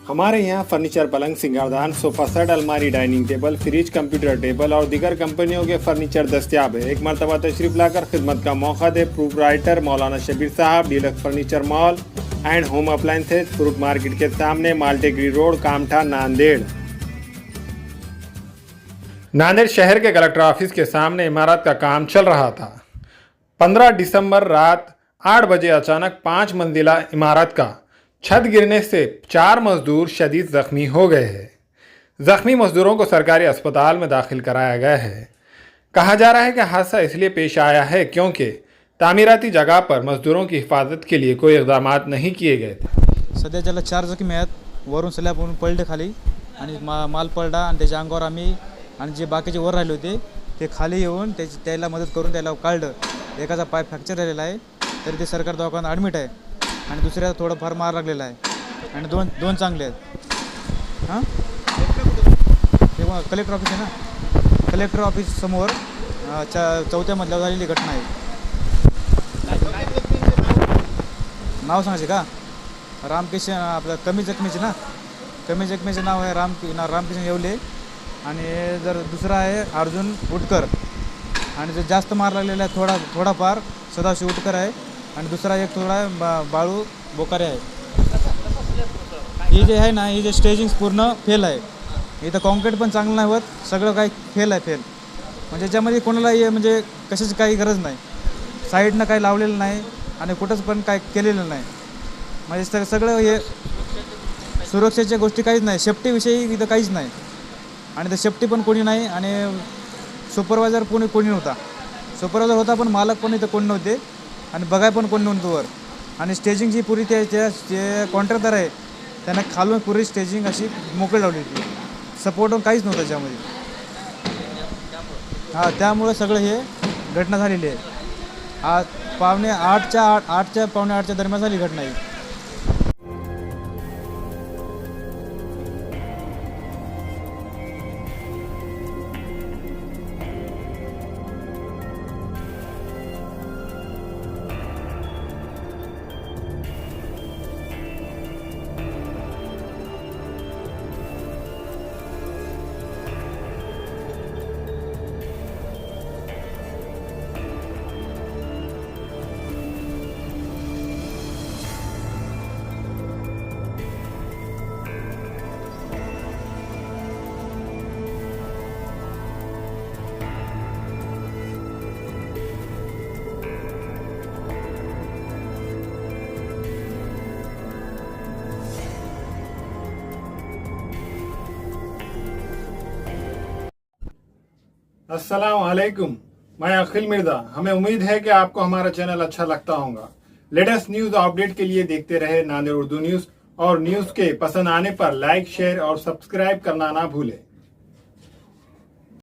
हमारे यहाँ फर्नीचर, पलंग, सिंगारदान, सोफा सेट, अलमारी, dining table, fridge, computer table और दीगर कंपनियों के फर्नीचर दस्तियाब है। एक मरतबा तशरीफ लाकर खिदमत का मौका दे। प्रोप्राइटर मौलाना शबीर साहब, deluxe furniture mall and home appliances, fruit market के सामने, माल्टेगरी रोड, कामठा, नांदेड़। नांदेड़ शहर के कलेक्टर ऑफिस के सामने इमारत का काम चल रहा था। 15 दिसंबर रात 8 बजे अचानक 5 मंजिला इमारत का छत गिरने से 4 मजदूर शदीद जख्मी हो गए हैं। जख्मी मजदूरों को सरकारी अस्पताल में दाखिल कराया गया है। कहा जा रहा है कि हादसा इसलिए पेश आया है क्योंकि तामीराती जगह पर मजदूरों की हिफाजत के लिए कोई इक़दाम नहीं किए गए थे। सध्याच्याला 4 जखमी आहेत. वरून स्लॅबवरून पडले खाली आणि माल पडला आणि त्याच्या अंगावर आम्ही आणि जे बाकीचे वर राहिले होते ते खाली येऊन त्याला मदत करून त्याला काढलं. एकाचा पाय फ्रॅक्चर झालेला आहे, तरी ते सरकारी दवाखान्यात ॲडमिट आहे आणि दुसऱ्याला थोडंफार मार लागलेला आहे आणि दोन चांगले आहेत. हां, तेव्हा कलेक्टर ऑफिस आहे ना, कलेक्टर ऑफिस समोर 4थ्या मजल्यावर झालेली घटना आहे. नाव सांगायचे का? रामकिशन, आपलं कमी जखमीचे ना, कमी जखमीचे नाव आहे रामकिशन येवले आणि जर दुसरा आहे अर्जुन उटकर आणि जो जास्त मार लागलेला आहे थोडाफार सदाशिव उटकर आहे आणि दुसरा एक थोडा बाळू बोकारे आहे. ही जे आहे ना, ही जे स्टेजिंग पूर्ण फेल आहे. इथं कॉन्क्रीट पण चांगलं नाही होत, सगळं काही फेल आहे. म्हणजे याच्यामध्ये कोणालाही म्हणजे कशाची काही गरज नाही, साईडनं काही लावलेलं नाही आणि कुठंच पण काय केलेलं नाही. म्हणजे सगळं हे सुरक्षेच्या गोष्टी काहीच नाही, सेफ्टीविषयी इथं काहीच नाही आणि तर सेफ्टी पण कोणी नाही आणि सुपरवायझर कोणी नव्हता. सुपरवायझर होता पण मालक पण इथं कोणी नव्हते आणि बघाय पण कोणी नव्हतं वर. आणि स्टेजिंगची पुरी जे कॉन्ट्रॅक्टर आहे त्यांना खालून पुरी स्टेजिंग अशी मोकळी लावली होती, सपोर्ट काहीच नव्हतं त्याच्यामध्ये. हां, त्यामुळं सगळं हे घटना झालेली आहे. आज पावणे 8च्या दरम्यान झाली घटना ही. अस्सलाम वालेकुम, मैं अखिल मिर्जा। हमें उम्मीद है कि आपको हमारा चैनल अच्छा लगता होगा। लेटेस्ट न्यूज अपडेट के लिए देखते रहे नांदेड़ उर्दू न्यूज और न्यूज के पसंद आने पर लाइक, शेयर और सब्सक्राइब करना ना भूलें।